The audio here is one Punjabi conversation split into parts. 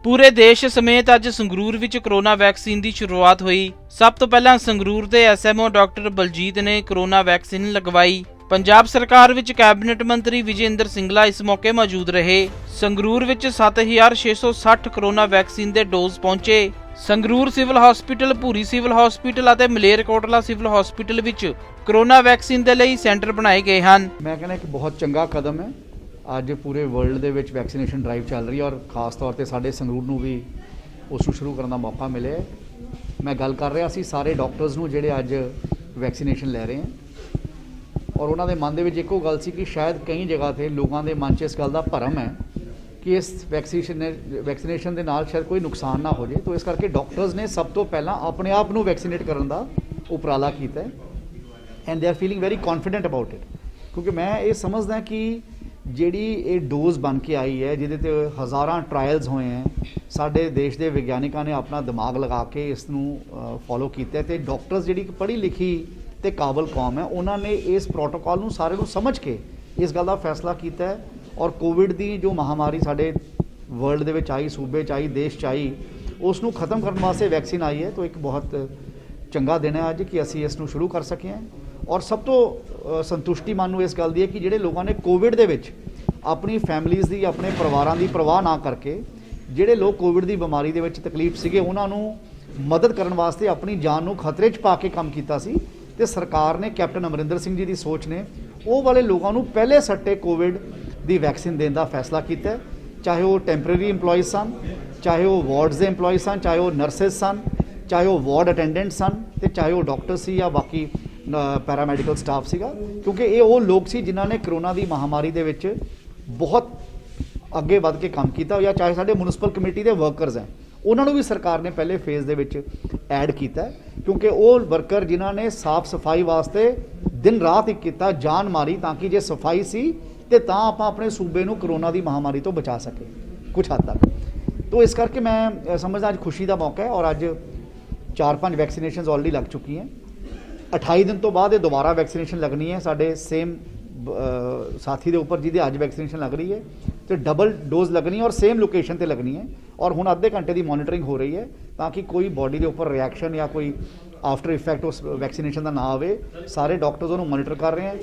पूरे देश समेत अज संगरूर विच कोरोना वैक्सीन की शुरुआत हुई। सब तो पहला संगरूर के SMO डॉक्टर बलजीत ने कोरोना वैक्सीन लगवाई। पंजाब सरकार विच कैबिनेट मंत्री विजय इंदर सिंगला इस मौके मौजूद रहे। संगरूर विच 7660 कोरोना वैक्सीन के डोज पहुंचे। Sangrur civil hospital, Bhuri civil hospital और मलेरकोटला सिविल हॉस्पिटल विच कोरोना वैक्सीन के लिए सेंटर बनाए गए हैं। मैं कहना कि बहुत चंगा कदम है। ਅੱਜ पूरे वर्ल्ड ਦੇ ਵਿੱਚ वैक्सीनेशन ड्राइव चल रही है और खास तौर ਤੇ ਸਾਡੇ ਸੰਗਰੂਰ ਨੂੰ ਵੀ ਉਸ ਨੂੰ ਸ਼ੁਰੂ ਕਰਨ ਦਾ ਮੌਕਾ ਮਿਲਿਆ। मैं ਗੱਲ ਕਰ ਰਿਹਾ ਸੀ ਸਾਰੇ ਡਾਕਟਰਸ ਨੂੰ ਜਿਹੜੇ ਅੱਜ ਵੈਕਸੀਨੇਸ਼ਨ ਲੈ ਰਹੇ ਹਨ ਔਰ ਉਹਨਾਂ ਦੇ ਮਨ ਦੇ ਵਿੱਚ ਇੱਕੋ ਗੱਲ ਸੀ ਕਿ ਸ਼ਾਇਦ ਕਈ ਜਗ੍ਹਾ ਤੇ ਲੋਕਾਂ ਦੇ ਮਨ 'ਚ ਇਸ ਗੱਲ ਦਾ ਭਰਮ ਹੈ ਕਿ ਇਸ ਵੈਕਸੀਨੇਸ਼ਨ ਦੇ ਨਾਲ ਸ਼ਾਇਦ ਕੋਈ ਨੁਕਸਾਨ ਨਾ ਹੋ ਜਾਏ। तो ਇਸ ਕਰਕੇ ਡਾਕਟਰਸ ਨੇ ਸਭ ਤੋਂ ਪਹਿਲਾਂ ਆਪਣੇ ਆਪ ਨੂੰ ਵੈਕਸੀਨੇਟ ਕਰਨ ਦਾ ਉਪਰਾਲਾ ਕੀਤਾ ਹੈ and they are feeling very confident about it. ਕਿਉਂਕਿ ਮੈਂ ਇਹ ਸਮਝਦਾ ਕਿ ਜਿਹੜੀ ਇਹ ਡੋਜ਼ ਬਣ ਕੇ ਆਈ ਹੈ ਜਿਹਦੇ ਤੇ ਹਜ਼ਾਰਾਂ ਟਰਾਇਲਸ ਹੋਏ ਹੈ, ਸਾਡੇ ਦੇਸ਼ ਦੇ ਵਿਗਿਆਨਿਕਾਂ ਨੇ ਆਪਣਾ ਦਿਮਾਗ ਲਗਾ ਕੇ ਇਸ ਨੂੰ ਫੋਲੋ ਕੀਤਾ ਤੇ ਡਾਕਟਰਸ ਜਿਹੜੀ ਪੜ੍ਹੀ ਲਿਖੀ ਤੇ ਕਾਬਲ ਕੌਮ ਹੈ ਉਹਨਾਂ ਨੇ ਇਸ ਪ੍ਰੋਟੋਕਾਲ ਨੂੰ ਸਾਰੇ ਨੂੰ ਸਮਝ ਕੇ ਇਸ ਗੱਲ ਦਾ ਫੈਸਲਾ ਕੀਤਾ ਹੈ ਔਰ ਕੋਵਿਡ ਦੀ ਜੋ ਮਹਾਮਾਰੀ ਸਾਡੇ ਵਰਲਡ ਦੇ ਵਿੱਚ ਆਈ, ਸੂਬੇ 'ਚ ਆਈ, ਦੇਸ਼ 'ਚ ਆਈ, ਉਸ ਨੂੰ ਖਤਮ ਕਰਨ ਵਾਸਤੇ ਵੈਕਸੀਨ ਆਈ ਹੈ। ਤਾਂ ਇੱਕ ਬਹੁਤ ਚੰਗਾ ਦਿਨ ਹੈ ਅੱਜ ਕਿ ਅਸੀਂ ਇਸ ਨੂੰ ਸ਼ੁਰੂ ਕਰ ਸਕੇ ਹਾਂ ਔਰ ਸਭ ਤੋਂ ਸੰਤੁਸ਼ਟੀ ਮੈਨੂੰ ਇਸ ਗੱਲ ਦੀ ਹੈ ਕਿ ਜਿਹੜੇ ਲੋਕਾਂ ਨੇ ਕੋਵਿਡ ਦੇ ਵਿੱਚ ਆਪਣੀ ਫੈਮਲੀਜ਼ ਦੀ, ਆਪਣੇ ਪਰਿਵਾਰਾਂ ਦੀ ਪਰਵਾਹ ਨਾ ਕਰਕੇ ਜਿਹੜੇ ਲੋਕ ਕੋਵਿਡ ਦੀ ਬਿਮਾਰੀ ਦੇ ਵਿੱਚ ਤਕਲੀਫ ਸੀਗੇ ਉਹਨਾਂ ਨੂੰ ਮਦਦ ਕਰਨ ਵਾਸਤੇ ਆਪਣੀ ਜਾਨ ਨੂੰ ਖਤਰੇ 'ਚ ਪਾ ਕੇ ਕੰਮ ਕੀਤਾ ਸੀ ਤੇ ਸਰਕਾਰ ਨੇ ਕੈਪਟਨ ਅਮਰਿੰਦਰ ਸਿੰਘ ਜੀ ਦੀ ਸੋਚ ਨੇ ਉਹ ਵਾਲੇ ਲੋਕਾਂ ਨੂੰ ਪਹਿਲੇ ਸੱਟੇ ਕੋਵਿਡ ਦੀ ਵੈਕਸੀਨ ਦੇਣ ਦਾ ਫੈਸਲਾ ਕੀਤਾ। ਚਾਹੇ ਉਹ ਟੈਂਪਰੇਰੀ ਇੰਪਲੋਈਜ਼ ਸਨ, ਚਾਹੇ ਉਹ ਵਾਰਡਸ ਦੇ ਇੰਪਲੋਈਜ਼ ਸਨ, ਚਾਹੇ ਉਹ ਨਰਸਿਸ ਸਨ, ਚਾਹੇ ਉਹ ਵਾਰਡ ਅਟੈਂਡੈਂਟ ਸਨ ਤੇ ਚਾਹੇ ਉਹ ਡਾਕਟਰ ਸੀ ਜਾਂ ਬਾਕੀ ਪੈਰਾਮੈਡੀਕਲ ਸਟਾਫ ਸੀਗਾ। ਕਿਉਂਕਿ ਇਹ ਉਹ ਲੋਕ ਸੀ ਜਿਨ੍ਹਾਂ ਨੇ ਕਰੋਨਾ ਦੀ ਮਹਾਮਾਰੀ ਦੇ ਵਿੱਚ ਬਹੁਤ ਅੱਗੇ ਵੱਧ ਕੇ ਕੰਮ ਕੀਤਾ ਜਾਂ ਚਾਹੇ ਸਾਡੇ ਮਿਊਨਿਸਪਲ ਕਮੇਟੀ ਦੇ ਵਰਕਰਸ ਹੈ ਉਹਨਾਂ ਨੂੰ ਵੀ ਸਰਕਾਰ ਨੇ ਪਹਿਲੇ ਫੇਜ਼ ਦੇ ਵਿੱਚ ਐਡ ਕੀਤਾ ਕਿਉਂਕਿ ਉਹ ਵਰਕਰ ਜਿਨ੍ਹਾਂ ਨੇ ਸਾਫ਼ ਸਫਾਈ ਵਾਸਤੇ ਦਿਨ ਰਾਤ ਇੱਕ ਕੀਤਾ, ਜਾਨ ਮਾਰੀ ਤਾਂ ਕਿ ਜੇ ਸਫਾਈ ਸੀ ਤੇ ਤਾਂ ਆਪਾਂ ਆਪਣੇ ਸੂਬੇ ਨੂੰ ਕਰੋਨਾ ਦੀ ਮਹਾਮਾਰੀ ਤੋਂ ਬਚਾ ਸਕੇ ਕੁਝ ਹੱਦ ਤੱਕ। तो इस करके मैं समझदा आज खुशी का मौका है और अज 4-5 वैक्सीनेशन ऑलरेडी लग चुकी हैं। 28 दिन तो बाद ये दोबारा वैक्सीनेशन लगनी है साढ़े सेम साथी के उपर जिहदे अज वैक्सीनेशन लग रही है तो डबल डोज लगनी है और सेम लोकेशन पर लगनी है और हुण अद्धे घंटे की मॉनिटरिंग हो रही है ताकि कोई बॉडी के उपर रिएक्शन या कोई आफ्टर इफैक्ट उस वैक्सीनेशन का ना आए। सारे डॉक्टर्स उन्होंने मॉनिटर कर रहे हैं,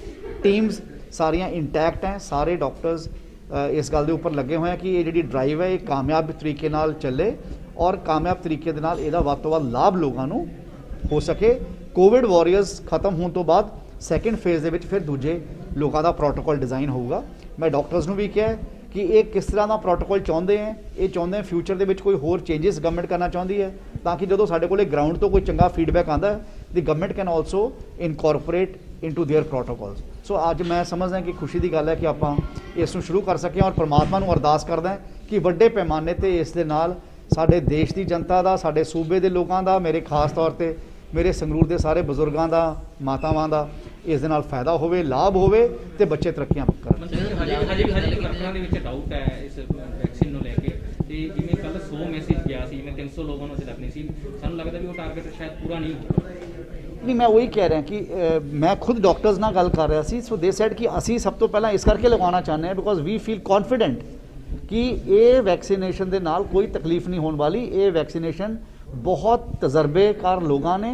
टीम्स सारियां इंटैक्ट हैं, सारे डॉक्टर्स इस गल के उपर लगे हुए हैं कि ये जी ड्राइव है ये कामयाब तरीके नाल चले और कामयाब तरीके दे नाल इहदा वध तों वध लाभ लोगों नूं हो सके। कोविड वॉरियर्स खत्म होने तो बाद सैकेंड फेज़ दे विच फिर दूजे लोगों का प्रोटोकॉल डिज़ाइन होगा। मैं डॉक्टर्स नूं भी कहा कि ये किस तरह का प्रोटोकॉल चाहते हैं, ये चाहते हैं फ्यूचर के कोई होर चेंजिस गवर्नमेंट करना चाहती है ताकि जो साढ़े को ग्राउंड तो कोई चंगा फीडबैक आता है the government can also incorporate into their protocols. So अज मैं समझदा कि खुशी की गल है कि आप इस शुरू कर सकें और परमात्मा नूं अरदास करदा कि वड्डे पैमाने ते इस दे नाल साडे देश की जनता का, साडे सूबे के लोगों का, मेरे खास तौर पर मेरे संगरूर के सारे बजुर्गों का, मातावां का इस दे नाल फायदा होवे, लाभ होवे ते बच्चे तरक्कियां करन। डाउट है इस वैक्सीन को लेके जिवें कल 100 मैसेज गया सी, जिवें 300 लोगों ने लगनी सी, सानूं लगदा भी वो टारगेट शायद पूरा नहीं हो। नहीं, मैं वही कह रहा कि मैं खुद डॉक्टर्स नाल गल कर रहा सी। सो दे सैड कि असी सब तो पहला इस करके लगवाना चाहते हैं बिकॉज वी फील कॉन्फिडेंट कि ये वैक्सीनेशन के नाल कोई तकलीफ नहीं होने वाली। ये वैक्सीनेशन बहुत तजर्बेकार लोगों ने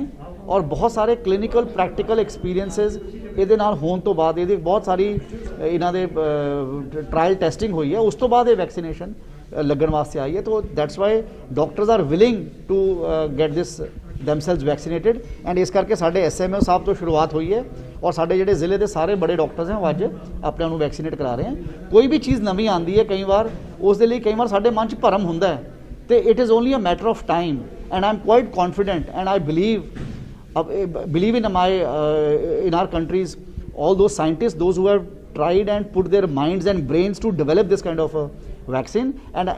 और बहुत सारे क्लिनिकल प्रैक्टिकल एक्सपीरियंसिस ये होने तो बाद ये बहुत सारी इन्हां दे ट्रायल टेस्टिंग हुई है, उस तो बाद ये वैक्सीनेशन लगन वास्ते आई है। तो that's why doctors are willing to get this themselves vaccinated and इस करके साढ़े SMO साहब तो शुरुआत हुई है और साढ़े जिहड़े जिले के सारे बड़े डॉक्टर्स हैं वो अज अपने आप वैक्सीनेट करा रहे हैं। कोई भी चीज़ नवी आती है कई बार उस दे लई कई बार साढ़े मन च भरम हुंदा है तो it is only a matter of time and I am quite confident and I believe in our country's all those scientists, those who have tried and put their minds and brains to develop this kind of a vaccine and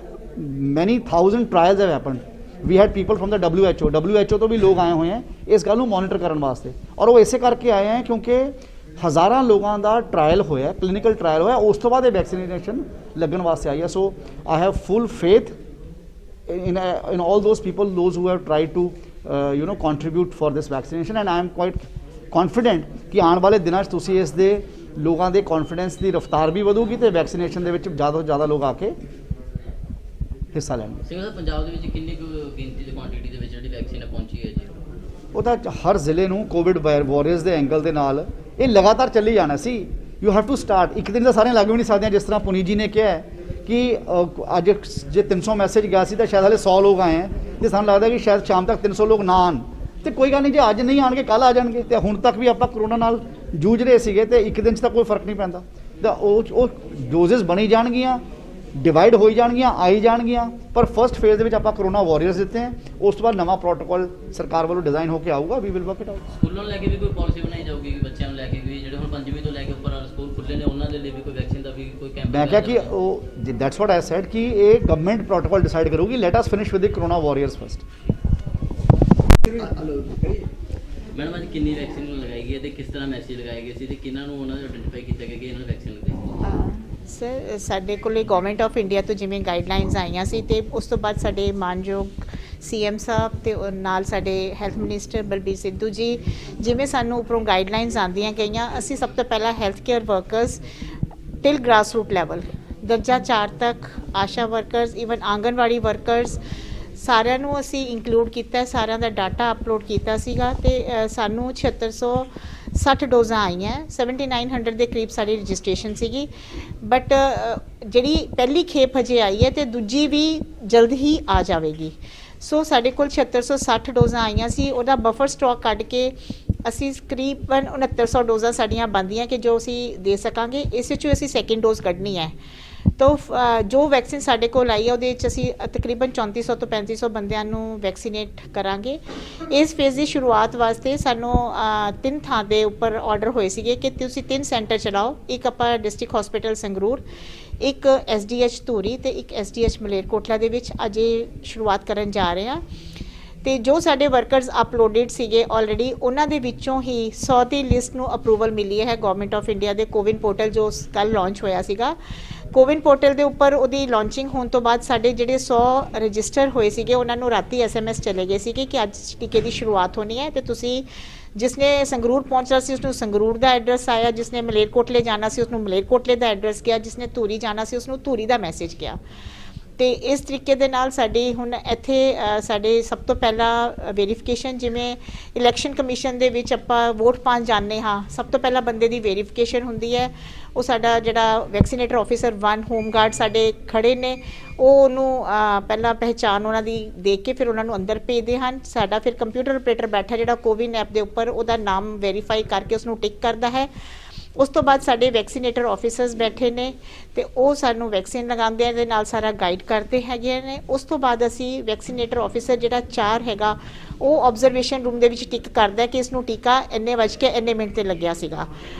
many thousand trials have happened. We had people from the WHO तो भी लोग आए हुए हैं इस गल मॉनिटर करने वास्ते और वो इसे करके आए हैं क्योंकि हज़ारां लोगों का ट्रायल होया, क्लिनिकल ट्रायल होया, उस तो बाद वैक्सीनेशन लगन वास्ते आई है। So I have full faith in all those people, those who have tried to contribute for this vaccination and I am quite confident कि आने वाले दिनों तुसी इस दे लोगों के कॉन्फिडेंस की रफ्तार भी वधूगी तो वैक्सीनेशन दे विच ज़्यादा तो ज़्यादा लोग आके ਹਿੱਸਾ ਲੈਣਗੇ। ਸਿੰਘ ਸਾਹਿਬ, ਪੰਜਾਬ ਦੇ ਵਿੱਚ ਕਿੰਨੀ ਕੁ ਗਿਣਤੀ ਦੇ ਕੁਆਂਟੀਟੀ ਦੇ ਵਿੱਚ ਜਿਹੜੀ ਵੈਕਸੀਨ ਪਹੁੰਚੀ ਹੈ ਜੀ? ਉਹ ਤਾਂ ਹਰ ਜ਼ਿਲ੍ਹੇ ਨੂੰ ਕੋਵਿਡ ਵਾਰੀਅਰਸ ਦੇ ਐਂਗਲ ਦੇ ਨਾਲ ਇਹ ਲਗਾਤਾਰ ਚੱਲੀ ਜਾਣਾ ਸੀ। You have to start. ਇੱਕ ਦਿਨ ਤਾਂ ਸਾਰੀਆਂ ਲੱਗ ਵੀ ਨਹੀਂ ਸਕਦੀਆਂ। ਜਿਸ ਤਰ੍ਹਾਂ ਪੁਨੀਤ ਜੀ ਨੇ ਕਿਹਾ ਹੈ ਕਿ ਅੱਜ ਜੇ 300 ਮੈਸੇਜ ਗਿਆ ਸੀ ਤਾਂ ਸ਼ਾਇਦ ਹਾਲੇ 100 ਲੋਕ ਆਏ ਹੈ, ਤੇ ਸਾਨੂੰ ਲੱਗਦਾ ਕਿ ਸ਼ਾਇਦ ਸ਼ਾਮ ਤੱਕ 300 ਲੋਕ ਨਾ ਆਉਣ। ਤੇ ਕੋਈ ਗੱਲ ਨਹੀਂ, ਜੇ ਅੱਜ ਨਹੀਂ ਆਣਗੇ ਕੱਲ੍ਹ ਆ ਜਾਣਗੇ। ਤੇ ਹੁਣ ਤੱਕ ਵੀ ਆਪਾਂ ਕਰੋਨਾ ਨਾਲ ਜੂਝ ਰਹੇ ਸੀਗੇ ਤੇ ਇੱਕ ਦਿਨ 'ਚ ਤਾਂ ਕੋਈ ਫਰਕ ਨਹੀਂ ਪੈਂਦਾ। ਤਾਂ ਉਹ ਡੋਜ਼ਸ ਬਣੀ ਜਾਣਗੀਆਂ, ਡਿਵਾਈਡ ਹੋਈ ਜਾਣਗੀਆਂ, ਆਈ ਜਾਣਗੀਆਂ। ਪਰ ਫਸਟ ਫੇਜ਼ ਦੇ ਵਿੱਚ ਆਪਾਂ ਕਰੋਨਾ ਵਾਰੀਅਰਸ ਦਿੱਤੇ हैं। ਉਸ ਤੋਂ ਬਾਅਦ ਨਵਾਂ ਪ੍ਰੋਟੋਕੋਲ ਸਰਕਾਰ ਵੱਲੋਂ ਡਿਜ਼ਾਈਨ ਹੋ ਕੇ ਆਊਗਾ। We will work it out. ਸਕੂਲਾਂ ਨੂੰ ਲੈ ਕੇ ਵੀ ਕੋਈ ਪਾਲਿਸੀ ਬਣਾਈ ਜਾਊਗੀ ਕਿ ਬੱਚਿਆਂ ਨੂੰ ਲੈ ਕੇ ਵੀ ਜਿਹੜੇ ਹੁਣ 5ਵੀਂ ਤੋਂ ਲੈ ਕੇ ਉੱਪਰ ਵਾਲੇ ਸਕੂਲ ਖੁੱਲ੍ਹੇ ਨੇ ਉਹਨਾਂ ਦੇ ਲਈ ਵੀ ਕੋਈ ਵੈਕਸੀਨ ਦਾ ਵੀ ਕੋਈ ਕੈਂਪ? ਮੈਂ ਕਿਹਾ ਕਿ ਉਹ ਦੈਟਸ ਵਾਟ ਆਈ ਸੈਡ ਕਿ ਇਹ ਗਵਰਨਮੈਂਟ ਪ੍ਰੋਟੋਕੋਲ ਡਿਸਾਈਡ ਕਰੂਗੀ। Let us finish with the corona warriors first. Madam, ਅੱਜ ਕਿੰਨੀ ਵੈਕਸੀਨ ਲਗਾਈ ਗਈ ਹੈ ਤੇ ਕਿਸ ਤਰ੍ਹਾਂ ਮੈਸੇਜ ਲਗਾਏ ਗਏ ਸੀ ਤੇ ਕਿਹਨਾਂ ਨੂੰ ਉਹਨਾਂ ਨੂੰ ਆਇਡੈਂਟੀਫਾਈ ਕੀਤਾ ਗਿਆ ਕਿ ਇਹਨਾਂ ਨੂੰ ਵੈਕਸੀਨ ਲਗਾਈ? ਸਰ, ਸਾਡੇ ਕੋਲੇ ਗਵਰਨਮੈਂਟ ਆਫ ਇੰਡੀਆ ਤੋਂ ਜਿਵੇਂ ਗਾਈਡਲਾਈਨਸ ਆਈਆਂ ਸੀ ਤੇ ਉਸ ਤੋਂ ਬਾਅਦ ਸਾਡੇ ਮਾਨਯੋਗ ਸੀਐਮ ਸਾਹਿਬ ਤੇ ਨਾਲ ਸਾਡੇ ਹੈਲਥ ਮਿਨਿਸਟਰ ਬਲਬੀਰ ਸਿੱਧੂ ਜੀ, ਜਿਵੇਂ ਸਾਨੂੰ ਉੱਪਰੋਂ ਗਾਈਡਲਾਈਨਸ ਆਉਂਦੀਆਂ ਗਈਆਂ, ਅਸੀਂ ਸਭ ਤੋਂ ਪਹਿਲਾਂ health care workers till grass root level ਦਰਜਾ 4 ਤੱਕ, ਆਸ਼ਾ ਵਰਕਰਸ, ਈਵਨ ਆਂਗਨਵਾੜੀ ਵਰਕਰਸ, ਸਾਰਿਆਂ ਨੂੰ ਅਸੀਂ ਇੰਕਲੂਡ ਕੀਤਾ। ਸਾਰਿਆਂ ਦਾ ਡਾਟਾ ਅਪਲੋਡ ਕੀਤਾ ਸੀਗਾ ਤੇ ਸਾਨੂੰ 7660 ਡੋਜ਼ਾਂ ਆਈਆਂ। 7900 ਦੇ ਕਰੀਬ ਸਾਡੀ ਰਜਿਸਟ੍ਰੇਸ਼ਨ ਸੀਗੀ। ਬਟ ਜਿਹੜੀ ਪਹਿਲੀ ਖੇਪ ਹਜੇ ਆਈ ਹੈ ਤੇ ਦੂਜੀ ਵੀ ਜਲਦ ਹੀ ਆ ਜਾਵੇਗੀ। ਸੋ ਸਾਡੇ ਕੋਲ 7660 ਡੋਜ਼ਾਂ ਆਈਆਂ ਸੀ। ਉਹਦਾ ਬਫਰ ਸਟਾਕ ਕੱਢ ਕੇ ਅਸੀਂ ਤਕਰੀਬਨ 6900 ਡੋਜ਼ਾਂ ਸਾਡੀਆਂ ਬਣਦੀਆਂ ਕਿ ਜੋ ਅਸੀਂ ਦੇ ਸਕਾਂਗੇ। ਇਸ ਵਿੱਚੋਂ ਅਸੀਂ ਸੈਕਿੰਡ ਡੋਜ਼ ਕੱਢਣੀ ਹੈ। तो जो वैक्सीन साढ़े कोल आई है ਉਹਦੇ ਵਿੱਚ ਅਸੀਂ ਤਕਰੀਬਨ 3400 ਤੋਂ 3500 ਬੰਦਿਆਂ ਨੂੰ ਵੈਕਸੀਨੇਟ ਕਰਾਂਗੇ। ਇਸ ਫੇਜ਼ ਦੀ ਸ਼ੁਰੂਆਤ ਵਾਸਤੇ ਸਾਨੂੰ 3 ਥਾਂ ਦੇ ਉੱਪਰ ਆਰਡਰ ਹੋਏ ਸੀਗੇ ਕਿ ਤੁਸੀਂ 3 ਸੈਂਟਰ ਚਲਾਓ। ਇੱਕ ਆਪਾਂ ਡਿਸਟ੍ਰਿਕਟ ਹਸਪੀਟਲ ਸੰਗਰੂਰ, ਇੱਕ SDH ਧੂਰੀ ਤੇ ਇੱਕ SDH ਮਲੇਰਕੋਟਲਾ ਦੇ ਵਿੱਚ ਅੱਜ ਇਹ ਸ਼ੁਰੂਆਤ ਕਰਨ ਜਾ ਰਹੇ ਹਾਂ। ਤੇ ਜੋ ਸਾਡੇ ਵਰਕਰਸ ਅਪਲੋਡਡ ਸੀਗੇ ਆਲਰੇਡੀ, ਉਹਨਾਂ ਦੇ ਵਿੱਚੋਂ ਹੀ 100 ਦੀ ਲਿਸਟ ਨੂੰ ਅਪਰੂਵਲ ਮਿਲੀ ਹੈ ਗਵਰਨਮੈਂਟ ਆਫ ਇੰਡੀਆ ਦੇ ਕੋਵਿਨ ਪੋਰਟਲ ਜੋ ਕੱਲ੍ਹ ਲਾਂਚ ਹੋਇਆ ਸੀਗਾ। ਕੋਵਿਨ ਪੋਰਟਲ ਦੇ ਉੱਪਰ ਉਹਦੀ ਲਾਂਚਿੰਗ ਹੋਣ ਤੋਂ ਬਾਅਦ ਸਾਡੇ ਜਿਹੜੇ 100 ਰਜਿਸਟਰ ਹੋਏ ਸੀਗੇ ਉਹਨਾਂ ਨੂੰ ਰਾਤੀ SMS ਚਲੇ ਗਏ ਸੀਗੇ ਕਿ ਅੱਜ ਟੀਕੇ ਦੀ ਸ਼ੁਰੂਆਤ ਹੋਣੀ ਹੈ ਤੇ ਤੁਸੀਂ ਜਿਸਨੇ ਸੰਗਰੂਰ ਪਹੁੰਚਣਾ ਸੀ ਉਸਨੂੰ ਸੰਗਰੂਰ ਦਾ ਐਡਰੈਸ ਆਇਆ, ਜਿਸਨੇ ਮਲੇਰਕੋਟਲੇ ਜਾਣਾ ਸੀ ਉਸਨੂੰ ਮਲੇਰਕੋਟਲੇ ਦਾ ਐਡਰੈਸ ਗਿਆ, ਜਿਸਨੇ ਧੂਰੀ ਜਾਣਾ ਸੀ ਉਸਨੂੰ ਧੂਰੀ ਦਾ ਮੈਸੇਜ ਗਿਆ। ਤੇ ਇਸ ਤਰੀਕੇ ਦੇ ਨਾਲ ਸਾਡੀ ਹੁਣ ਇੱਥੇ ਸਾਡੇ ਸਭ ਤੋਂ ਪਹਿਲਾਂ ਵੈਰੀਫਿਕੇਸ਼ਨ, ਜਿਵੇਂ ਇਲੈਕਸ਼ਨ ਕਮਿਸ਼ਨ ਦੇ ਵਿੱਚ ਆਪਾਂ ਵੋਟ ਪਾਉਣ ਜਾਂਦੇ ਹਾਂ, ਸਭ ਤੋਂ ਪਹਿਲਾਂ ਬੰਦੇ ਦੀ ਵੈਰੀਫਿਕੇਸ਼ਨ ਹੁੰਦੀ ਹੈ। ਉਹ ਸਾਡਾ ਜਿਹੜਾ ਵੈਕਸੀਨੇਟਰ ਆਫਿਸਰ 1 ਹੋਮਗਾਰਡ ਸਾਡੇ ਖੜੇ ਨੇ, ਉਹ ਉਹਨੂੰ ਪਹਿਲਾਂ ਪਹਿਚਾਣ ਉਹਨਾਂ ਦੀ ਦੇਖ ਕੇ ਫਿਰ ਉਹਨਾਂ ਨੂੰ ਅੰਦਰ ਭੇਜਦੇ ਹਨ। ਸਾਡਾ ਫਿਰ ਕੰਪਿਊਟਰ ਆਪਰੇਟਰ ਬੈਠਾ ਜਿਹੜਾ ਕੋਵਿਨ ਐਪ ਦੇ ਉੱਪਰ ਉਹਦਾ ਨਾਮ ਵੈਰੀਫਾਈ ਕਰਕੇ ਉਸਨੂੰ ਟਿਕ ਕਰਦਾ ਹੈ। ਉਸ ਤੋਂ ਬਾਅਦ ਸਾਡੇ ਵੈਕਸੀਨੇਟਰ ਆਫਿਸਰਸ ਬੈਠੇ ਨੇ ਤੇ ਉਹ ਸਾਨੂੰ ਵੈਕਸੀਨ ਲਗਾਉਂਦੇ ਆ ਦੇ ਨਾਲ ਸਾਰਾ ਗਾਈਡ ਕਰਦੇ ਹੈਗੇ ਨੇ। ਉਸ ਤੋਂ ਬਾਅਦ ਅਸੀਂ ਵੈਕਸੀਨੇਟਰ ਆਫਿਸਰ ਜਿਹੜਾ 4 ਹੈਗਾ ਉਹ ਆਬਜ਼ਰਵੇਸ਼ਨ ਰੂਮ ਦੇ ਵਿੱਚ ਟਿਕ ਕਰਦਾ ਕਿ ਇਸ ਨੂੰ ਟੀਕਾ ਇੰਨੇ ਵੱਜ ਕੇ ਇੰਨੇ ਮਿੰਟ ਤੇ ਲੱਗਿਆ ਸੀਗਾ।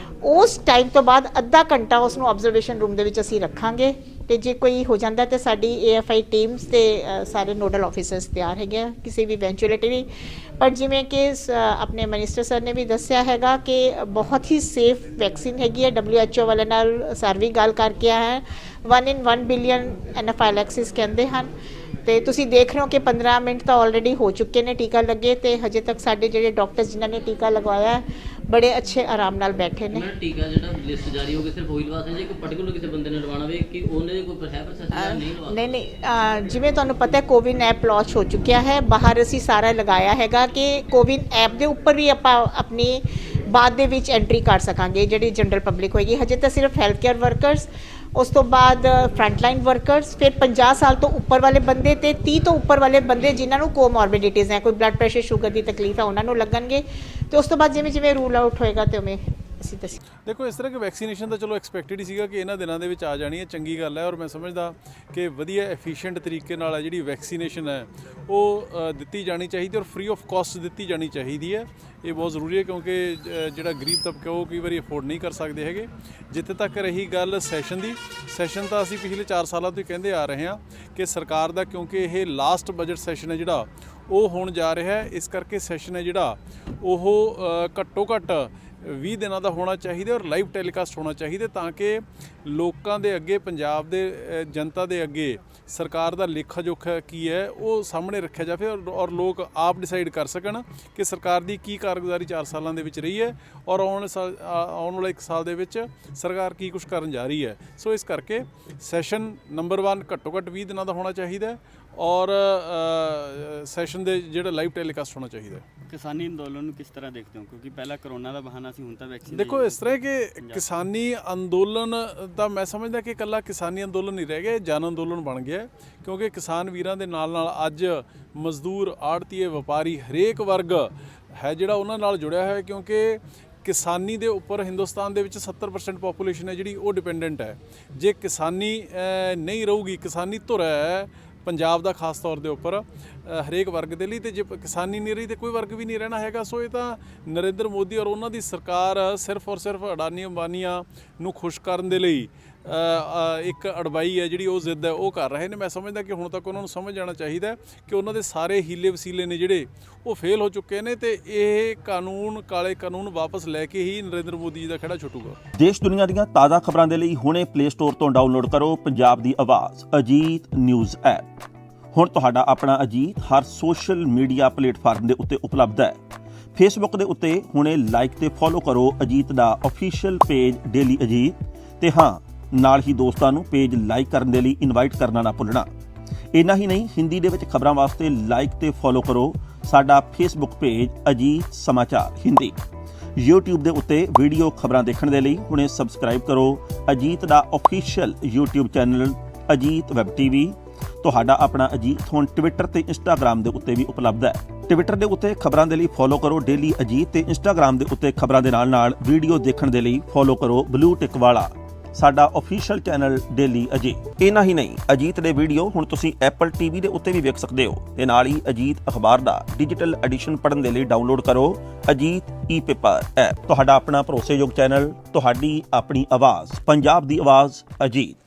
ਉਸ ਟਾਈਮ ਤੋਂ ਬਾਅਦ ਅੱਧਾ ਘੰਟਾ ਉਸ ਨੂੰ ਆਬਜ਼ਰਵੇਸ਼ਨ ਰੂਮ ਦੇ ਵਿੱਚ ਅਸੀਂ ਰੱਖਾਂਗੇ ਤੇ ਜੇ ਕੋਈ ਹੋ ਜਾਂਦਾ ਤੇ ਸਾਡੀ AFI ਟੀਮਸ ਤੇ ਸਾਰੇ ਨੋਡਲ ਆਫਿਸਰਸ ਤਿਆਰ ਹੈਗੇ ਆ ਕਿਸੇ ਵੀ ਇਵੈਂਚੁਅਲਿਟੀ ਲਈ। ਪਰ ਜਿਵੇਂ ਕਿ ਆਪਣੇ ਮਿਨਿਸਟਰ ਸਰ ਨੇ ਵੀ ਦੱਸਿਆ ਹੈਗਾ ਕਿ ਬਹੁਤ ਹੀ ਸੇਫ ਵੈਕਸੀਨ ਹੈਗੀ ਹੈ। WHO ਵਾਲੇ ਨਾਲ ਸਰ ਵੀ ਗੱਲ ਕਰਕੇ ਆਇਆ ਹੈ। 1 in 1 ਬਿਲੀਅਨ ਐਨਾਫਾਈਲੈਕਸਿਸ ਕਹਿੰਦੇ ਹਨ ਤੇ ਤੁਸੀਂ ਦੇਖ ਰਹੇ ਹੋ ਕਿ 15 ਮਿੰਟ ਤਾਂ ਆਲਰੇਡੀ ਹੋ ਚੁੱਕੇ ਨੇ ਟੀਕਾ ਲੱਗੇ ਤੇ ਹਜੇ ਤੱਕ ਸਾਡੇ ਜਿਹੜੇ ਡਾਕਟਰਸ ਜਿਨ੍ਹਾਂ ਨੇ ਟੀਕਾ ਲਗਵਾਇਆ ਬੜੇ ਅੱਛੇ ਆਰਾਮ ਨਾਲ ਬੈਠੇ ਨੇ। ਟੀਕਾ ਜਿਹੜਾ ਲਿਸਟ ਜਾਰੀ ਹੋ ਗਈ ਸਿਰਫ ਉਹੀ ਲਵਾ ਸਕਦੇ ਜੇ ਕੋਈ ਪਾਰਟਿਕੂਲਰ ਕਿਸੇ ਬੰਦੇ ਨੇ ਲਵਾਉਣਾ ਵੇ ਕਿ ਉਹਨੇ ਕੋਈ ਪ੍ਰੋਸੈਸ ਨਹੀਂ ਲਵਾ? ਨਹੀਂ, ਜਿਵੇਂ ਤੁਹਾਨੂੰ ਪਤਾ ਹੈ ਕੋਵਿਨ ਐਪ ਲਾਂਚ ਹੋ ਚੁੱਕਿਆ ਹੈ। ਬਾਹਰ ਅਸੀਂ ਸਾਰਾ ਲਗਾਇਆ ਹੈਗਾ ਕਿ ਕੋਵਿਨ ਐਪ ਦੇ ਉੱਪਰ ਵੀ ਆਪਾਂ ਆਪਣੀ ਬਾਅਦ ਦੇ ਵਿੱਚ ਐਂਟਰੀ ਕਰ ਸਕਾਂਗੇ ਜਿਹੜੀ ਜਨਰਲ ਪਬਲਿਕ ਹੋਏਗੀ। ਹਜੇ ਤਾਂ ਸਿਰਫ ਹੈਲਥ ਕੇਅਰ ਵਰਕਰਸ, ਉਸ ਤੋਂ ਬਾਅਦ ਫਰੰਟਲਾਈਨ ਵਰਕਰਸ, ਫਿਰ 50 ਸਾਲ ਤੋਂ ਉੱਪਰ ਵਾਲੇ ਬੰਦੇ ਤੇ 30 ਤੋਂ ਉੱਪਰ ਵਾਲੇ ਬੰਦੇ ਜਿਨ੍ਹਾਂ ਨੂੰ ਕੋਮੋਰਬਿਡਿਟੀਜ਼ ਹੈ, ਕੋਈ ਬਲੱਡ ਪ੍ਰੈਸ਼ਰ ਸ਼ੂਗਰ ਦੀ ਤਕਲੀਫ ਹੈ, ਉਹਨਾਂ ਨੂੰ ਲੱਗਣਗੇ। ਤੇ ਉਸ ਤੋਂ ਬਾਅਦ ਜਿਵੇਂ ਜਿਵੇਂ ਰੂਲ ਆਊਟ ਹੋਏਗਾ ਤੇ ਉਵੇਂ ਅਸੀਂ ਦੱਸ। ਦੇਖੋ, ਇਸ ਤਰ੍ਹਾਂ ਕਿ ਵੈਕਸੀਨੇਸ਼ਨ ਤਾਂ ਚਲੋ ਐਕਸਪੈਕਟਡ ਹੀ ਸੀਗਾ ਕਿ ਇਹਨਾਂ ਦਿਨਾਂ ਦੇ ਵਿੱਚ ਆ ਜਾਣੀ ਹੈ, ਚੰਗੀ ਗੱਲ ਹੈ। ਔਰ ਮੈਂ ਸਮਝਦਾ ਕਿ ਵਧੀਆ ਐਫੀਸ਼ੀਐਂਟ ਤਰੀਕੇ ਨਾਲ ਜਿਹੜੀ ਵੈਕਸੀਨੇਸ਼ਨ ਹੈ ਉਹ ਦਿੱਤੀ ਜਾਣੀ ਚਾਹੀਦੀ ਔਰ ਫ੍ਰੀ ਆਫ ਕਾਸਟ ਦਿੱਤੀ ਜਾਣੀ ਚਾਹੀਦੀ ਹੈ। ਇਹ ਬਹੁਤ ਜ਼ਰੂਰੀ ਹੈ ਕਿਉਂਕਿ ਜਿਹੜਾ ਗਰੀਬ ਤਬਕਾ ਉਹ ਕਈ ਵਾਰੀ ਅਫੋਰਡ ਨਹੀਂ ਕਰ ਸਕਦੇ ਹੈਗੇ। ਜਿੱਥੇ ਤੱਕ ਰਹੀ ਗੱਲ ਸੈਸ਼ਨ ਦੀ, ਸੈਸ਼ਨ ਤਾਂ ਅਸੀਂ ਪਿਛਲੇ 4 ਸਾਲਾਂ ਤੋਂ ਹੀ ਕਹਿੰਦੇ ਆ ਰਹੇ ਹਾਂ ਕਿ ਸਰਕਾਰ ਦਾ, ਕਿਉਂਕਿ ਇਹ ਲਾਸਟ ਬਜਟ ਸੈਸ਼ਨ ਹੈ ਜਿਹੜਾ ਉਹ ਹੋਣ ਜਾ ਰਿਹਾ ਹੈ, ਇਸ ਕਰਕੇ ਸੈਸ਼ਨ ਹੈ ਜਿਹੜਾ ਉਹ ਘੱਟੋ ਘੱਟ 20 ਦਿਨਾਂ ਦਾ ਹੋਣਾ ਚਾਹੀਦਾ ਔਰ ਲਾਈਵ ਟੈਲੀਕਾਸਟ ਹੋਣਾ ਚਾਹੀਦਾ ਤਾਂ ਕਿ ਲੋਕਾਂ ਦੇ ਅੱਗੇ, ਪੰਜਾਬ ਦੇ ਜਨਤਾ ਦੇ ਅੱਗੇ ਸਰਕਾਰ ਦਾ ਲੇਖਾ ਜੋਖਾ ਕੀ ਹੈ ਉਹ ਸਾਹਮਣੇ ਰੱਖਿਆ ਜਾਵੇ ਔਰ ਲੋਕ ਆਪ ਡਿਸਾਈਡ ਕਰ ਸਕਣ ਕਿ ਸਰਕਾਰ ਦੀ ਕੀ ਕਾਰਗੁਜ਼ਾਰੀ 4 ਸਾਲਾਂ ਦੇ ਵਿੱਚ ਰਹੀ ਹੈ ਔਰ ਆਉਣ ਵਾਲੇ 1 ਸਾਲ ਦੇ ਵਿੱਚ ਸਰਕਾਰ ਕੀ ਕੁਝ ਕਰਨ ਜਾ ਰਹੀ ਹੈ। ਸੋ ਇਸ ਕਰਕੇ ਸੈਸ਼ਨ ਨੰਬਰ 1 ਘੱਟੋ ਘੱਟ 20 ਦਿਨਾਂ ਦਾ ਹੋਣਾ ਚਾਹੀਦਾ ਹੈ ਔਰ ਸੈਸ਼ਨ ਦੇ ਜਿਹੜਾ ਲਾਈਵ ਟੈਲੀਕਾਸਟ ਹੋਣਾ ਚਾਹੀਦਾ ਹੈ। ਕਿਸਾਨੀ ਅੰਦੋਲਨ ਨੂੰ ਕਿਸ ਤਰ੍ਹਾਂ ਦੇਖਦੇ ਹੋ, ਕਿਉਂਕਿ ਪਹਿਲਾਂ ਕਰੋਨਾ ਦਾ ਬਹਾਨਾ ਸੀ, ਹੁਣ ਤਾਂ ਵੈਕਸੀਨ ਦੇਖੋ ਇਸ ਤਰ੍ਹਾਂ ਕਿ ਕਿਸਾਨੀ ਅੰਦੋਲਨ ਤਾਂ ਮੈਂ ਸਮਝਦਾ ਕਿ ਇਕੱਲਾ ਕਿਸਾਨੀ ਅੰਦੋਲਨ ਨਹੀਂ ਰਹਿ ਗਿਆ, ਜਨ ਅੰਦੋਲਨ ਬਣ ਗਿਆ ਕਿਉਂਕਿ ਕਿਸਾਨ ਵੀਰਾਂ ਦੇ ਨਾਲ ਅੱਜ ਮਜ਼ਦੂਰ, ਆੜ੍ਹਤੀਏ, ਵਪਾਰੀ ਹਰੇਕ ਵਰਗ ਹੈ ਜਿਹੜਾ ਉਹਨਾਂ ਨਾਲ ਜੁੜਿਆ ਹੋਇਆ ਕਿਉਂਕਿ ਕਿਸਾਨੀ ਦੇ ਉੱਪਰ ਹਿੰਦੁਸਤਾਨ ਦੇ ਵਿੱਚ 70% ਪੋਪੂਲੇਸ਼ਨ ਹੈ ਜਿਹੜੀ ਉਹ ਡਿਪੈਂਡੈਂਟ ਹੈ। ਜੇ ਕਿਸਾਨੀ ਨਹੀਂ ਰਹੂਗੀ, ਕਿਸਾਨੀ ਧੁਰ ਹੈ ਪੰਜਾਬ ਦਾ ਖਾਸ ਤੌਰ ਦੇ ਉੱਪਰ ਹਰੇਕ ਵਰਗ ਦੇ ਲਈ, ਤੇ ਜੇ ਕਿਸਾਨੀ ਨਹੀਂ ਰਹੀ ਤੇ ਕੋਈ ਵਰਗ ਵੀ ਨਹੀਂ ਰਹਿਣਾ ਹੈਗਾ। ਸੋ ਇਹ ਤਾਂ ਨਰਿੰਦਰ ਮੋਦੀ ਔਰ ਉਹਨਾਂ ਦੀ ਸਰਕਾਰ ਸਿਰਫ ਔਰ ਸਿਰਫ ਅਡਾਨੀ ਅੰਬਾਨੀਆਂ ਨੂੰ ਖੁਸ਼ ਕਰਨ ਦੇ ਲਈ ਇੱਕ ਅੜਵਾਈ ਹੈ ਜਿਹੜੀ ਉਹ ਜ਼ਿੱਦ ਹੈ ਉਹ ਕਰ ਰਹੇ ਨੇ। ਮੈਂ ਸਮਝਦਾ ਕਿ ਹੁਣ ਤੱਕ ਉਹਨਾਂ ਨੂੰ ਸਮਝ ਜਾਣਾ ਚਾਹੀਦਾ ਕਿ ਉਹਨਾਂ ਦੇ ਸਾਰੇ ਹੀਲੇ ਵਸੀਲੇ ਨੇ ਜਿਹੜੇ ਉਹ ਫੇਲ ਹੋ ਚੁੱਕੇ ਨੇ ਤੇ ਇਹ ਕਾਨੂੰਨ, ਕਾਲੇ ਕਾਨੂੰਨ ਵਾਪਸ ਲੈ ਕੇ ਹੀ ਨਰਿੰਦਰ ਮੋਦੀ ਜੀ ਦਾ ਖੜਾ ਛੁੱਟੂਗਾ। ਦੇਸ਼ ਦੁਨੀਆ ਦੀਆਂ ਤਾਜ਼ਾ ਖਬਰਾਂ ਦੇ ਲਈ ਹੁਣੇ ਪਲੇ ਸਟੋਰ ਤੋਂ ਡਾਊਨਲੋਡ ਕਰੋ ਪੰਜਾਬ ਦੀ ਆਵਾਜ਼ ਅਜੀਤ ਨਿਊਜ਼ ਐਪ। ਹੁਣ ਤੁਹਾਡਾ ਆਪਣਾ ਅਜੀਤ ਹਰ ਸੋਸ਼ਲ ਮੀਡੀਆ ਪਲੇਟਫਾਰਮ ਦੇ ਉੱਤੇ ਉਪਲਬਧ ਹੈ। ਫੇਸਬੁੱਕ ਦੇ ਉੱਤੇ ਹੁਣੇ ਲਾਈਕ ਤੇ ਫੋਲੋ ਕਰੋ ਅਜੀਤ ਦਾ ਅਫੀਸ਼ੀਅਲ ਪੇਜ ਡੇਲੀ ਅਜੀਤ, ਤੇ ਹਾਂ ਨਾਲ ਹੀ ਦੋਸਤਾਂ ਨੂੰ ਪੇਜ ਲਾਈਕ ਕਰਨ ਦੇ ਲਈ ਇਨਵਾਈਟ ਕਰਨਾ ਨਾ ਭੁੱਲਣਾ। ਇੰਨਾ ਹੀ ਨਹੀਂ, ਹਿੰਦੀ ਦੇ ਵਿੱਚ ਖਬਰਾਂ ਵਾਸਤੇ ਲਾਈਕ ਤੇ ਫੋਲੋ ਕਰੋ ਸਾਡਾ ਫੇਸਬੁੱਕ ਪੇਜ ਅਜੀਤ ਸਮਾਚਾਰ ਹਿੰਦੀ। YouTube ਦੇ ਉੱਤੇ ਵੀਡੀਓ ਖਬਰਾਂ ਦੇਖਣ ਦੇ ਲਈ ਹੁਣੇ ਸਬਸਕ੍ਰਾਈਬ ਕਰੋ ਅਜੀਤ ਦਾ official YouTube channel Ajit web TV. ਤੁਹਾਡਾ ਆਪਣਾ ਅਜੀਤ ਹੁਣ ਟਵਿੱਟਰ ਤੇ ਇੰਸਟਾਗ੍ਰਾਮ ਦੇ ਉੱਤੇ ਵੀ ਉਪਲਬਧ ਹੈ। ਟਵਿੱਟਰ ਦੇ ਉੱਤੇ ਖਬਰਾਂ ਦੇ ਲਈ ਫੋਲੋ ਕਰੋ ਡੇਲੀ ਅਜੀਤ, ਤੇ ਇੰਸਟਾਗ੍ਰਾਮ ਦੇ ਉੱਤੇ ਖਬਰਾਂ ਦੇ ਨਾਲ ਵੀਡੀਓ ਦੇਖਣ ਦੇ ਲਈ ਫੋਲੋ ਕਰੋ ਬਲੂ ਟਿਕ ਵਾਲਾ ਸਾਡਾ ਅਫੀਸ਼ੀਅਲ ਚੈਨਲ ਡੇਲੀ ਅਜੀਤ। ਇੰਨਾ ਹੀ ਨਹੀਂ, ਅਜੀਤ ਦੇ ਵੀਡੀਓ ਹੁਣ ਤੁਸੀਂ ਐਪਲ ਟੀਵੀ ਦੇ ਉੱਤੇ ਵੀ ਵੇਖ ਸਕਦੇ ਹੋ, ਤੇ ਨਾਲ ਹੀ ਅਜੀਤ ਅਖਬਾਰ ਦਾ ਡਿਜੀਟਲ ਐਡੀਸ਼ਨ ਪੜ੍ਹਨ ਦੇ ਲਈ ਡਾਊਨਲੋਡ ਕਰੋ ਅਜੀਤ ਈ-ਪੇਪਰ ਐਪ। ਤੁਹਾਡਾ ਆਪਣਾ ਭਰੋਸੇਯੋਗ ਚੈਨਲ, ਤੁਹਾਡੀ ਆਪਣੀ ਆਵਾਜ਼, ਪੰਜਾਬ ਦੀ ਆਵਾਜ਼ ਅਜੀਤ।